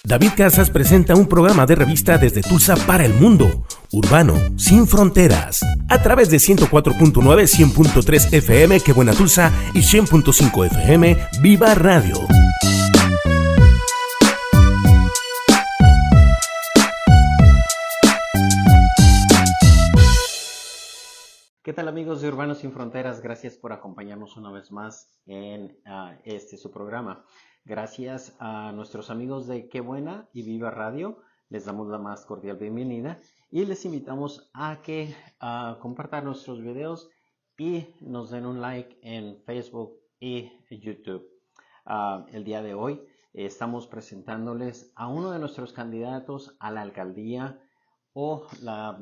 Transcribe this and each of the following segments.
David Casas presenta un programa de revista desde Tulsa para el mundo, Urbano Sin Fronteras, a través de 104.9, 100.3 FM, Que Buena Tulsa, y 100.5 FM, Viva Radio. ¿Qué tal, amigos de Urbano Sin Fronteras? Gracias por acompañarnos una vez más en su programa. Gracias a nuestros amigos de Qué Buena y Viva Radio. Les damos la más cordial bienvenida y les invitamos a que compartan nuestros videos y nos den un like en Facebook y YouTube. El día de hoy estamos presentándoles a uno de nuestros candidatos a la alcaldía o la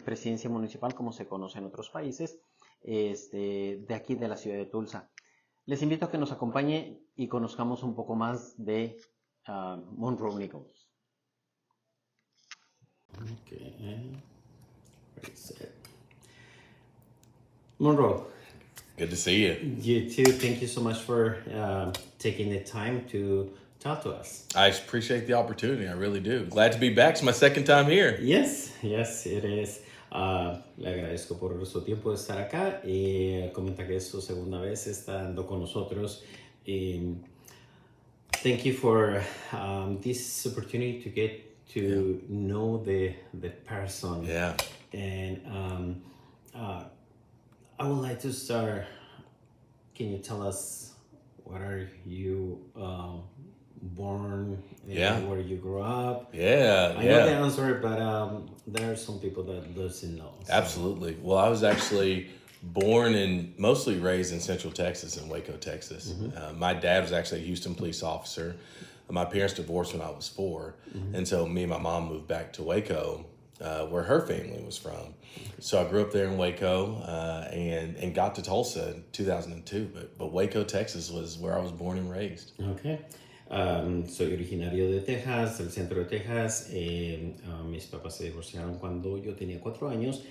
presidencia municipal, como se conoce en otros países, de aquí de la ciudad de Tulsa. Les invito a que nos acompañe y conozcamos un poco más de Monroe Nichols. Okay. Monroe. Good to see you. You too. Thank you so much for taking the time to talk to us. I appreciate the opportunity. I really do. Glad to be back. It's my second time here. Yes, it is. Le agradezco por su tiempo de estar acá y comenta que es su segunda vez estando con nosotros. Thank you for this opportunity to get to know the person. Yeah. And I would like to start. Can you tell us what are you born? Where you grew up? Yeah. I know the answer, but there are some people that doesn't know. So. Absolutely. Well, I was actually born and mostly raised in Central Texas, in Waco, Texas. Mm-hmm. My dad was actually a Houston police officer. My parents divorced when I was 4. Mm-hmm. And so me and my mom moved back to Waco, where her family was from. So I grew up there in Waco and got to Tulsa in 2002. But Waco, Texas was where I was born and raised. Okay. Soy originario de Texas, del centro de Texas. Mis papás se divorciaron cuando yo tenía 4 años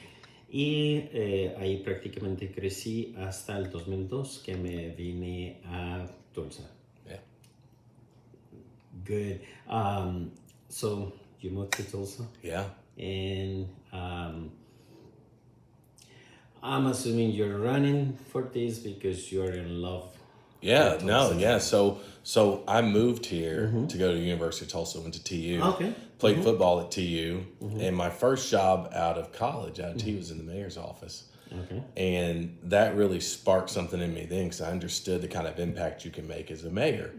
y ahí prácticamente crecí hasta el 2002 que me vine a Tulsa. Yeah. Good. So you moved to Tulsa? Yeah. And I'm assuming you're running for this because you're in love. Yeah, no, yeah. So I moved here to go to the University of Tulsa, went to TU. Okay. Played football at TU. And my first job out of college, out of TU, was in the mayor's office. Okay. And that really sparked something in me then because I understood the kind of impact you can make as a mayor.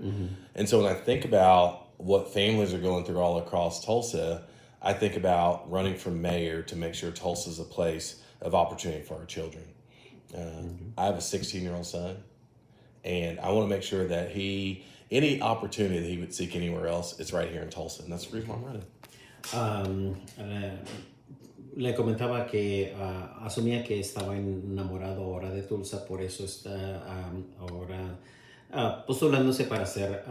And so when I think about what families are going through all across Tulsa, I think about running for mayor to make sure Tulsa is a place of opportunity for our children. I have a 16-year-old son. And I want to make sure that any opportunity that he would seek anywhere else, it's right here in Tulsa. And that's the reason why I'm running. Le comentaba que asumía que estaba enamorado ahora de Tulsa, por eso está ahora postulándose para ser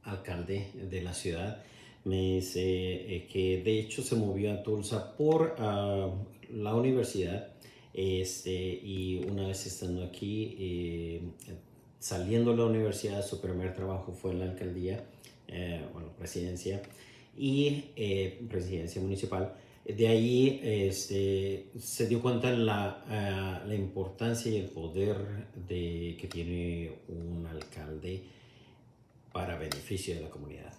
alcalde de la ciudad. Me dice que de hecho se movió a Tulsa por la universidad y una vez estando aquí, saliendo de la universidad, su primer trabajo fue en la alcaldía, presidencia y presidencia municipal. De ahí se dio cuenta la importancia y el poder que tiene un alcalde para beneficio de la comunidad.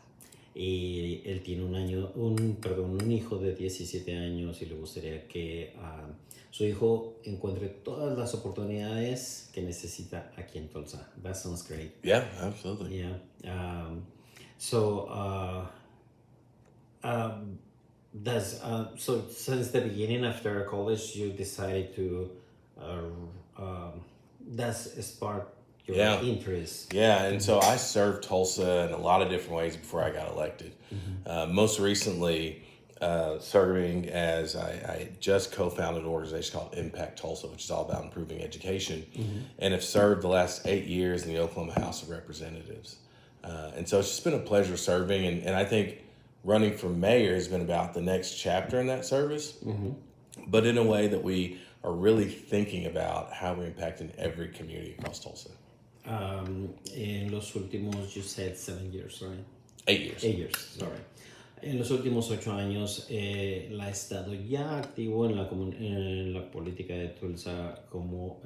Y él tiene un hijo de 17 años y le gustaría que su hijo encuentre todas las oportunidades que necesita aquí en Tulsa. That sounds great. Yeah, absolutely. Yeah. So since the beginning after college, you decided to that's sparked your interest. Yeah, and so I served Tulsa in a lot of different ways before I got elected. Most recently, serving as I just co-founded an organization called Impact Tulsa, which is all about improving education, and have served the last 8 years in the Oklahoma House of Representatives. And so it's just been a pleasure serving, and I think running for mayor has been about the next chapter in that service, but in a way that we are really thinking about how we're impacting every community across Tulsa. En los últimos, you said 7 years, right? 8 years. 8 years, sorry. En los últimos 8 años, la ha estado ya activo en la política de Tulsa como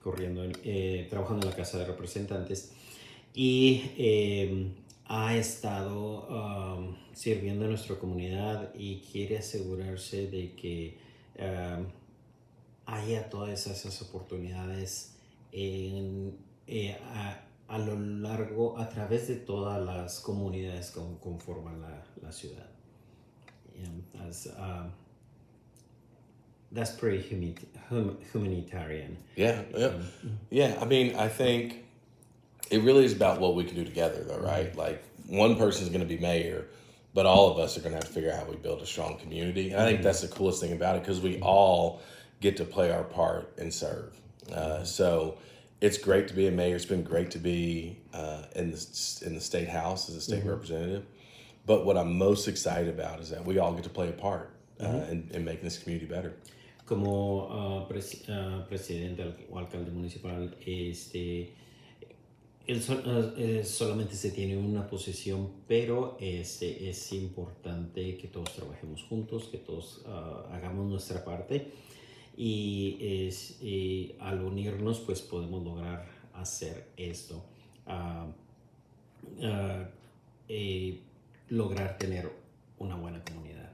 trabajando en la Casa de Representantes y ha estado sirviendo a nuestra comunidad y quiere asegurarse de que haya todas esas oportunidades a lo largo, a través de todas las comunidades que conforman la ciudad. That's pretty humanitarian. Yeah. I mean, I think it really is about what we can do together, though, right? Like, one person's going to be mayor, but all of us are going to have to figure out how we build a strong community. And I think that's the coolest thing about it, because we all get to play our part and serve. So it's great to be a mayor. It's been great to be in the state house as a state representative. But what I'm most excited about is that we all get to play a part in making this community better. Como presidente o alcalde municipal, solamente se tiene una posición, pero es importante que todos trabajemos juntos, que todos hagamos nuestra parte y al unirnos pues podemos lograr hacer esto, lograr tener una buena comunidad.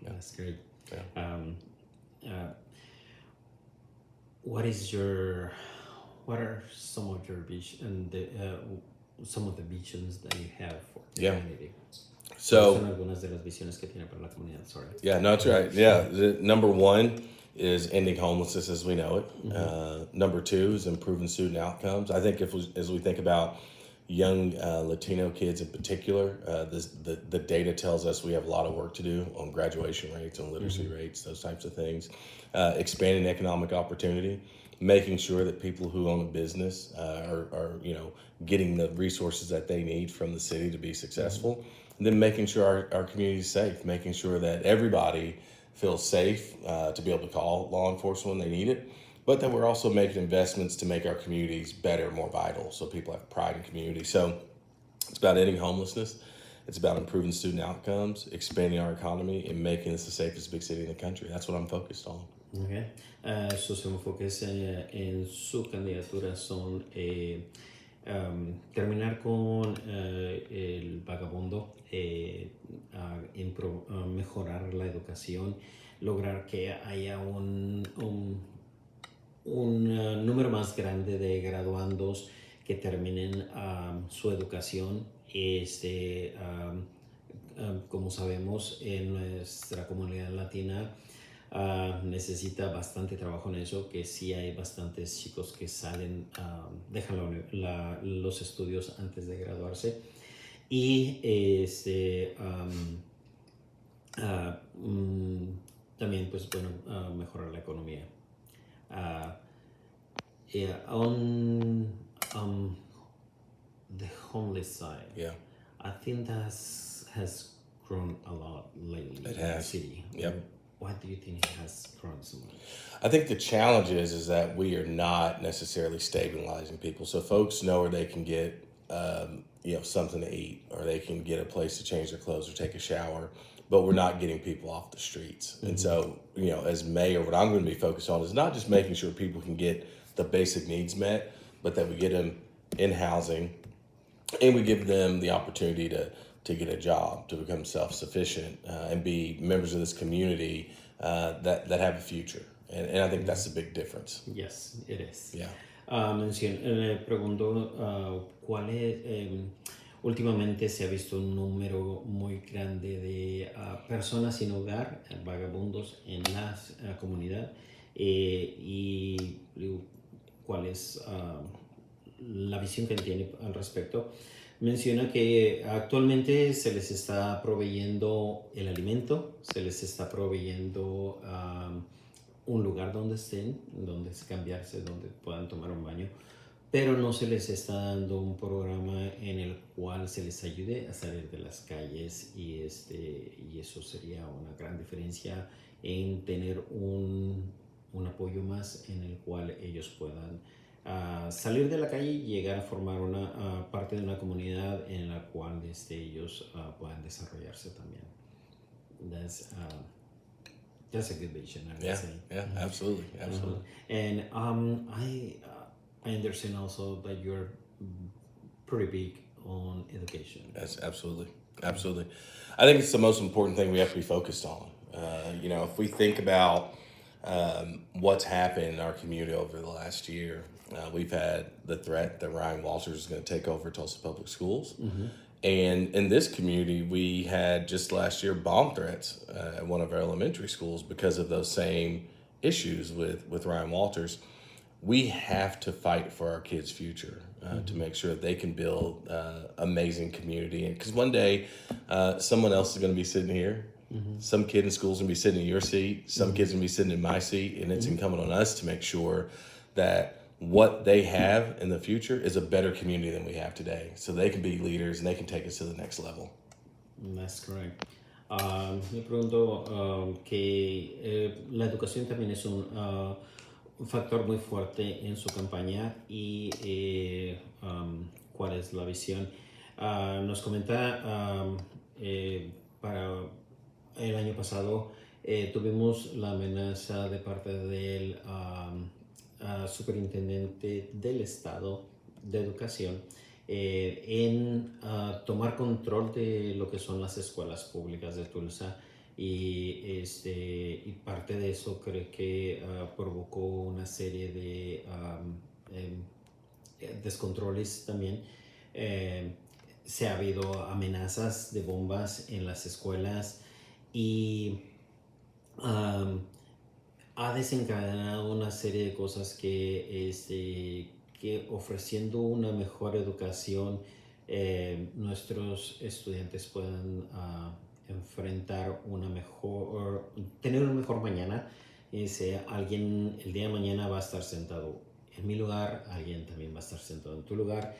That's great. What are some of your vision some of the visions that you have for the community? So son algunas de las visiones que tiene para la comunidad. Sorry. Yeah, no, that's right. Yeah, number one is ending homelessness as we know it. Number two is improving student outcomes. I think as we think about young Latino kids in particular, the data tells us we have a lot of work to do on graduation rates, on literacy rates, those types of things. Expanding economic opportunity, making sure that people who own a business are getting the resources that they need from the city to be successful. And then making sure our community is safe, making sure that everybody feels safe to be able to call law enforcement when they need it, but that we're also making investments to make our communities better, more vital, so people have pride in community. So it's about ending homelessness. It's about improving student outcomes, expanding our economy, and making this the safest big city in the country. That's what I'm focused on. Okay. Sus enfoques en su candidatura son terminar con el vagabundo, mejorar la educación, lograr que haya un número más grande de graduandos que terminen su educación. Como sabemos, en nuestra comunidad latina necesita bastante trabajo en eso, que sí hay bastantes chicos que salen, dejan los estudios antes de graduarse, y también pues bueno, mejorar la economía. On the homeless side, I think that has grown a lot lately. It has. In the city. Yep. Why do you think it has grown so much? I think the challenge is that we are not necessarily stabilizing people. So folks know where they can get something to eat, or they can get a place to change their clothes or take a shower, but we're not getting people off the streets. And so, as mayor, what I'm going to be focused on is not just making sure people can get the basic needs met, but that we get them in housing, and we give them the opportunity to get a job, to become self-sufficient, and be members of this community that have a future. And I think that's the big difference. Yes, it is. Yeah. Le pregunto cuál es, últimamente se ha visto un número muy grande de personas sin hogar, vagabundos en la comunidad, y cuál es la visión que él tiene al respecto. Menciona que actualmente se les está proveyendo el alimento, se les está proveyendo un lugar donde estén, donde cambiarse, donde puedan tomar un baño, pero no se les está dando un programa en el cual se les ayude a salir de las calles, y eso sería una gran diferencia en tener un apoyo más en el cual ellos puedan salir de la calle y llegar a formar una parte de una comunidad en la cual ellos puedan desarrollarse también. That's a good vision, I would say. Yeah, absolutely. And I understand also that you're pretty big on education. Yes, absolutely. I think it's the most important thing we have to be focused on. If we think about what's happened in our community over the last year, we've had the threat that Ryan Walters is going to take over Tulsa Public Schools. Mm-hmm. And in this community, we had just last year bomb threats at one of our elementary schools because of those same issues with Ryan Walters. We have to fight for our kids' future to make sure that they can build amazing community. Because one day, someone else is going to be sitting here. Mm-hmm. Some kid in school is going to be sitting in your seat. Some kid's going to be sitting in my seat. And it's incumbent on us to make sure that what they have in the future is a better community than we have today. So they can be leaders and they can take us to the next level. That's correct. Me pregunto que la educación también es un factor muy fuerte en su campaña y cuál es la visión. Nos comenta para el año pasado tuvimos la amenaza de parte del superintendente del Estado de Educación en tomar control de lo que son las escuelas públicas de Tulsa y parte de eso creo que provocó una serie de descontroles también. Se ha habido amenazas de bombas en las escuelas y ha desencadenado una serie de cosas que ofreciendo una mejor educación nuestros estudiantes puedan enfrentar tener una mejor mañana. Alguien el día de mañana va a estar sentado en mi lugar, alguien también va a estar sentado en tu lugar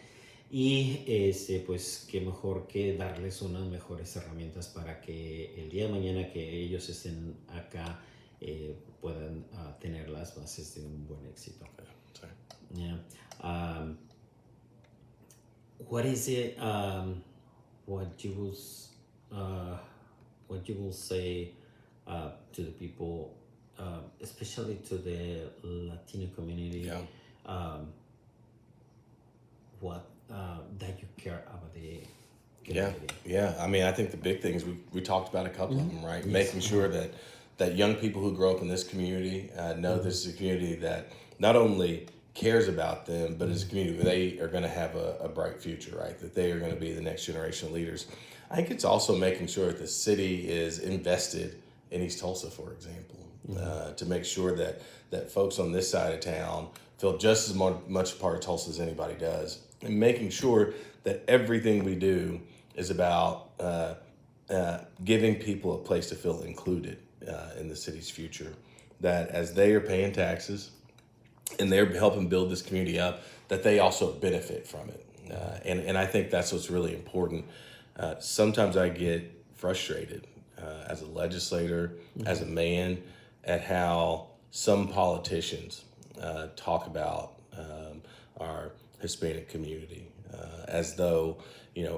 y pues qué mejor que darles unas mejores herramientas para que el día de mañana que ellos estén acá puedan tener las bases de un buen éxito. Yeah. What is it? What you will say to the people, especially to the Latino community? Yeah. What that you care about the community? Yeah. I mean, I think the big things we talked about a couple of them, right? Yes. Making sure that young people who grow up in this community know this is a community that not only cares about them, but as a community, they are going to have a bright future, right? That they are going to be the next generation of leaders. I think it's also making sure that the city is invested in East Tulsa, for example, to make sure that folks on this side of town feel just as much a part of Tulsa as anybody does, and making sure that everything we do is about giving people a place to feel included in the city's future, that as they are paying taxes and they're helping build this community up, that they also benefit from it. And I think that's what's really important. Sometimes I get frustrated as a legislator, as a man, at how some politicians talk about our Hispanic community as though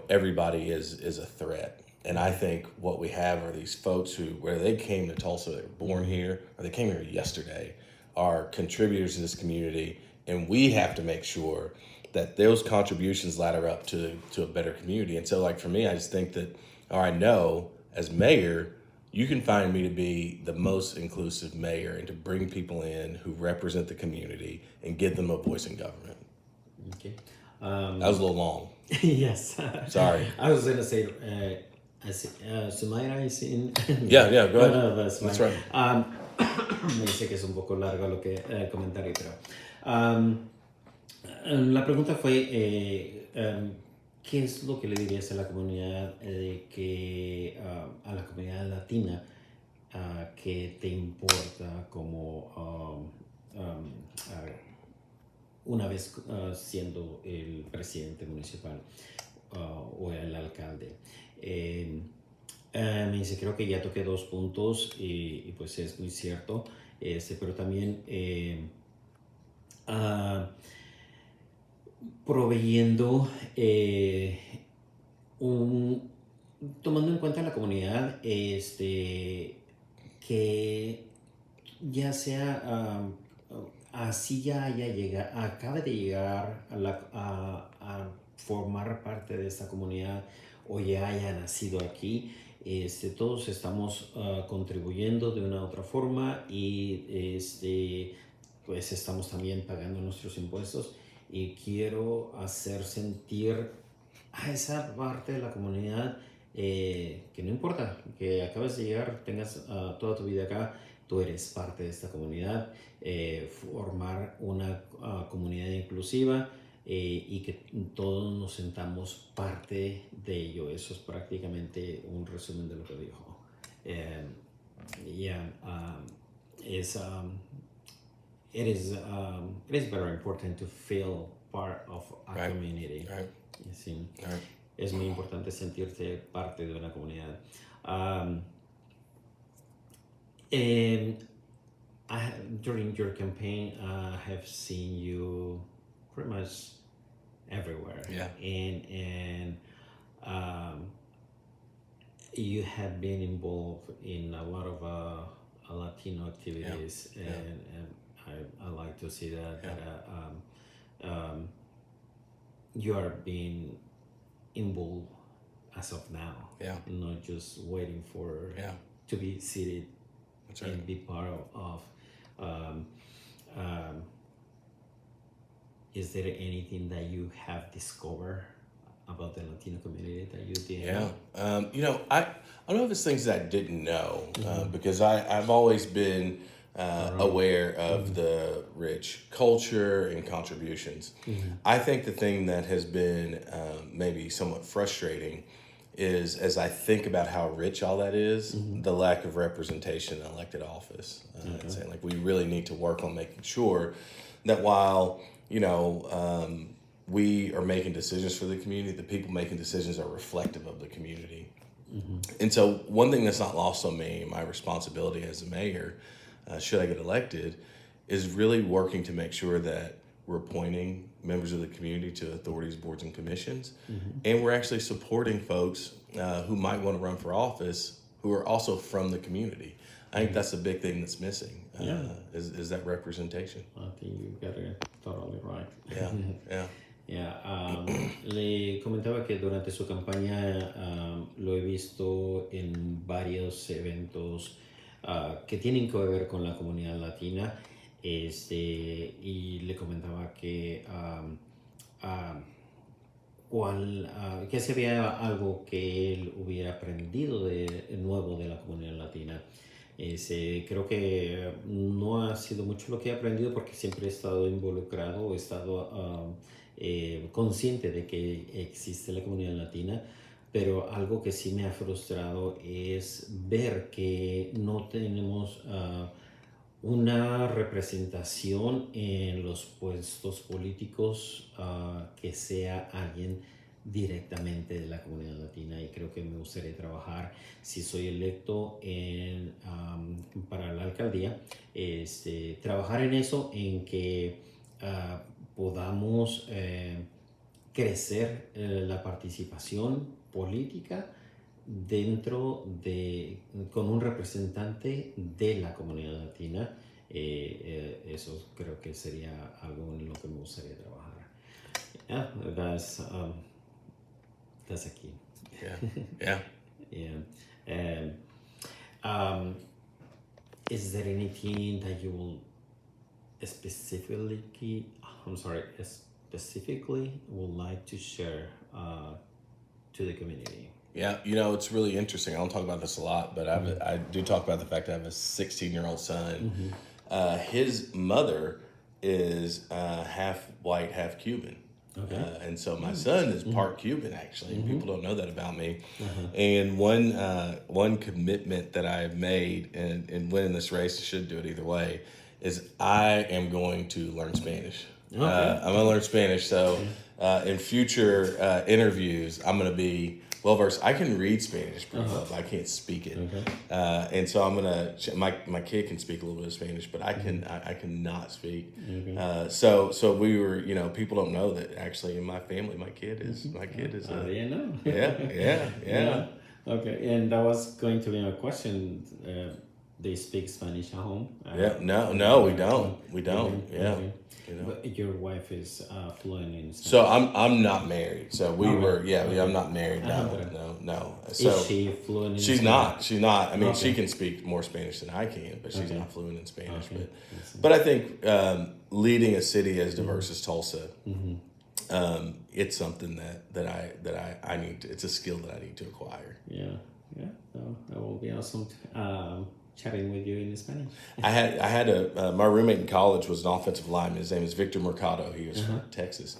everybody is a threat. And I think what we have are these folks who, whether they came to Tulsa, they were born here, or they came here yesterday, are contributors to this community, and we have to make sure that those contributions ladder up to a better community. And so, like for me, I just think that, or I know as mayor, you can find me to be the most inclusive mayor and to bring people in who represent the community and give them a voice in government. Okay. That was a little long. Yes. Sorry. I was going to say, Sumaira is in. Yeah, go ahead. No, that's right. Me dice que es un poco largo lo que el comentario, pero la pregunta fue ¿qué es lo que le dirías a la comunidad a la comunidad latina que te importa como una vez siendo el presidente municipal o el alcalde? Me dice, creo que ya toqué 2 puntos y pues es muy cierto, pero también proveyendo tomando en cuenta la comunidad, que ya sea así ya acabe de llegar a formar parte de esta comunidad o ya haya nacido aquí, todos estamos contribuyendo de una u otra forma y pues estamos también pagando nuestros impuestos y quiero hacer sentir a esa parte de la comunidad que no importa, que acabes de llegar, tengas toda tu vida acá, tú eres parte de esta comunidad, formar una comunidad inclusiva y que todos nos sentamos parte de ello. Eso es prácticamente un resumen de lo que dijo. It's, it is very important to feel part of a community. Right. Sí. Right. Es muy importante sentirse parte de una comunidad. During your campaign, I have seen you pretty much everywhere. Yeah. And you have been involved in a lot of Latino activities, Yeah. and I like to see that. Yeah. That you are being involved as of now. Yeah. Not just waiting for Yeah. to be seated. That's right. And be part of. Is there anything that you have discovered about the Latino community that you did? Yeah. I don't know if it's things that I didn't know because I've always been aware of the rich culture and contributions. I think the thing that has been maybe somewhat frustrating is as I think about how rich all that is, the lack of representation in elected office. And saying like we really need to work on making sure that while we are making decisions for the community, the people making decisions are reflective of the community. And so one thing that's not lost on me, my responsibility as a mayor, should I get elected, is really working to make sure that we're appointing members of the community to authorities, boards, and commissions. And we're actually supporting folks who might want to run for office who are also from the community. I think that's a big thing that's missing, is that representation. I think you got it totally right. Le comentaba que durante su campaña lo he visto en varios eventos que tienen que ver con la comunidad latina, y le comentaba que que si había algo que él hubiera aprendido de nuevo de la comunidad latina. Creo que no ha sido mucho lo que he aprendido porque siempre he estado involucrado, he estado consciente de que existe la comunidad latina, pero algo que sí me ha frustrado es ver que no tenemos una representación en los puestos políticos que sea alguien directamente de la comunidad latina, y creo que me gustaría trabajar, si soy electo para la alcaldía, trabajar en eso, en que podamos crecer la participación política con un representante de la comunidad latina. Eso creo que sería algo en lo que me gustaría trabajar. That's a key. Is there anything that you will specifically would like to share to the community? Yeah, it's really interesting. I don't talk about this a lot, but I do talk about the fact that I have a 16-year-old son. His mother is half white, half Cuban. Okay. And so my son is part Cuban, actually. And people don't know that about me. And one commitment that I've made in winning this race, I should do it either way, is I am going to learn Spanish. I'm going to learn Spanish. So in future interviews, I'm going to be well-versed. I can read Spanish pretty well, but I can't speak it. Okay. And so I'm gonna. My kid can speak a little bit of Spanish, but I cannot speak. Okay. So we were, people don't know that actually in my family, my kid is You know. yeah. Okay, and that was going to be my question. They speak Spanish at home? No, we don't. Yeah. Okay. But your wife is fluent in Spanish. So I'm not married. So we Okay. were, I'm not married. Okay. No. So Is she fluent in she's Spanish? she's not. I mean, Okay. she can speak more Spanish than I can, but she's not fluent in Spanish. Okay. But I think leading a city as diverse as Tulsa, it's something that I need to, it's a skill that I need to acquire. Yeah. So that will be awesome. Chatting with you in Spanish. I had my roommate in college was an offensive lineman. His name is Victor Mercado. He was from Texas.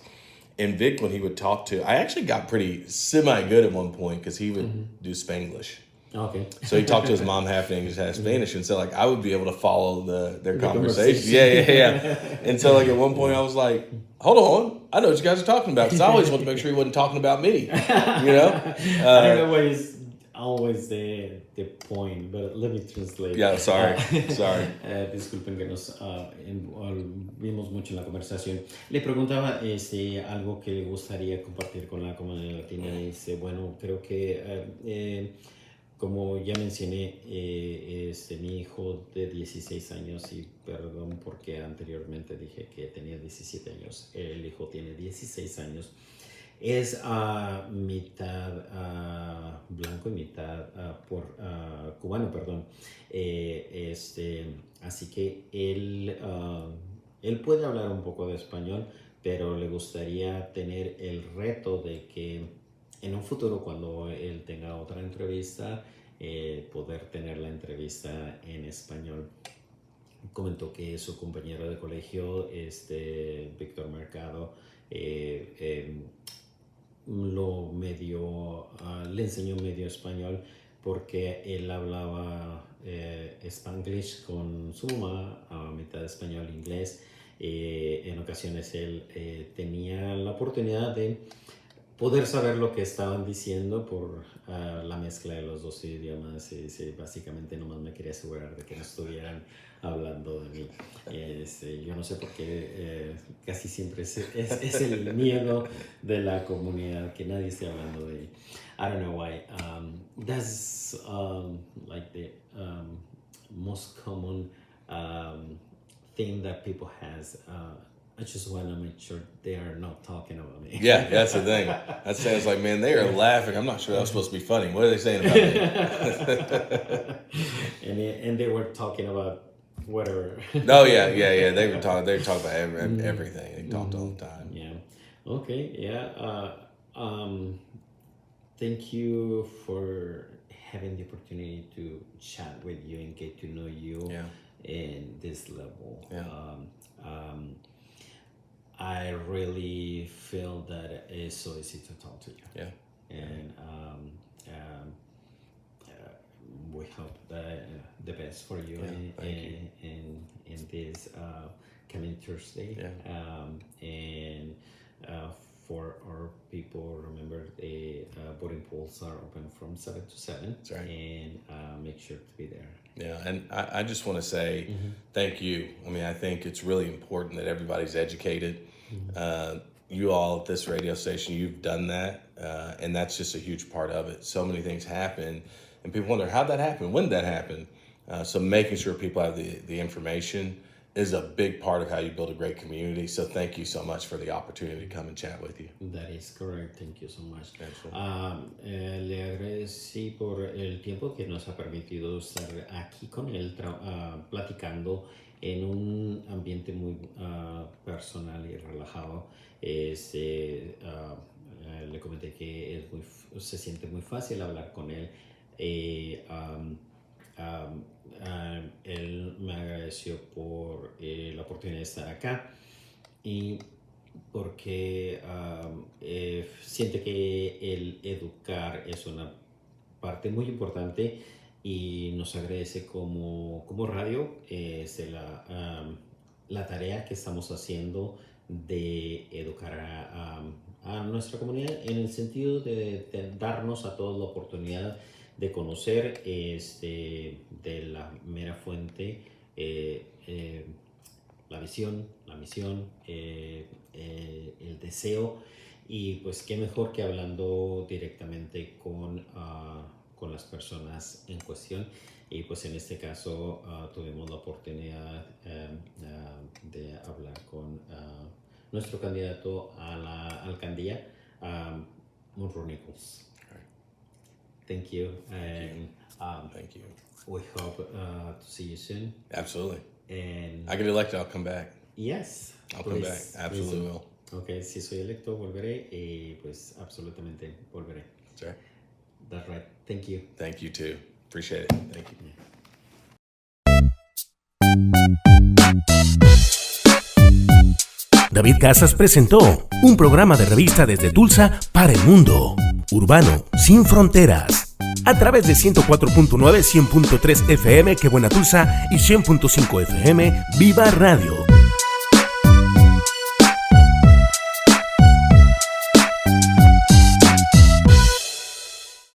And Vic, when he would talk to, I actually got pretty semi-good at one point because he would do Spanglish. Okay. So he talked to his mom half in English, half Spanish. And so like I would be able to follow their conversation. Yeah. And so like at one point I was like, hold on, I know what you guys are talking about. Because I always wanted to make sure he wasn't talking about me. I don't know what is always the point, but let me translate. Yeah, sorry. Disculpen que nos vimos mucho en la conversación. Le preguntaba algo que le gustaría compartir con la comunidad latina. Dice, bueno, creo que como ya mencioné, mi hijo de 16 años, y perdón porque anteriormente dije que tenía 17 años, el hijo tiene 16 años. Es mitad blanco y mitad cubano, perdón. Así que él puede hablar un poco de español, pero le gustaría tener el reto de que en un futuro, cuando él tenga otra entrevista, poder tener la entrevista en español. Comentó que su compañero de colegio, Víctor Mercado, le enseñó medio español porque él hablaba Spanglish con su mamá, a mitad español, inglés. En ocasiones él tenía la oportunidad de poder saber lo que estaban diciendo por la mezcla de los dos idiomas. Básicamente nomás me quería asegurar de que no estuvieran hablando de mí. Yo no sé por qué casi siempre es el miedo de la comunidad que nadie esté hablando de mí. I don't know why. That's like the most common thing that people has. I just want to make sure they are not talking about me. Yeah, that's the thing. That sounds like, man, they are laughing. I'm not sure that was supposed to be funny. What are they saying about me? and they were talking about whatever. No, yeah. They were talking about everything. They talked all the time. Yeah. Okay. Yeah. Thank you for having the opportunity to chat with you and get to know you in this level. Yeah. I really feel that it's so easy to talk to you. Yeah. And we hope the best for you in this coming Thursday. Yeah. And for our people, remember the voting polls are open from 7 to 7. That's right. And make sure to be there. Yeah, and I just want to say thank you. I mean, I think it's really important that everybody's educated. You all at this radio station, you've done that, and that's just a huge part of it. So many things happen, and people wonder, how'd that happen? When did that happen? So making sure people have the information is a big part of how you build a great community. So thank you so much for the opportunity to come and chat with you. That is correct. Thank you so much. Le agradecí por el tiempo que nos ha permitido estar aquí con él platicando en un ambiente muy personal y relajado. Le comenté que se siente muy fácil hablar con él. Él me agradeció por la oportunidad de estar acá y porque siente que el educar es una parte muy importante y nos agradece como radio la tarea que estamos haciendo de educar a nuestra comunidad en el sentido de darnos a todos la oportunidad de conocer de la mera fuente la visión, la misión, el deseo, y pues qué mejor que hablando directamente con las personas en cuestión. Y pues en este caso tuvimos la oportunidad de hablar con nuestro candidato a la alcaldía, Monroe Nichols. Thank you, and Thank you. we hope to see you soon. Absolutely. And I get elected, I'll come back. yes, I'll come back. Absolutely will. Okay, si soy electo volveré y pues absolutamente volveré. That's right. That's right. Thank you. Thank you too. Appreciate it. Thank you. David Casas presentó un programa de revista desde Tulsa para el mundo. Urbano Sin Fronteras. A través de 104.9, 100.3 FM, Que Buena Tulsa, y 100.5 FM, Viva Radio.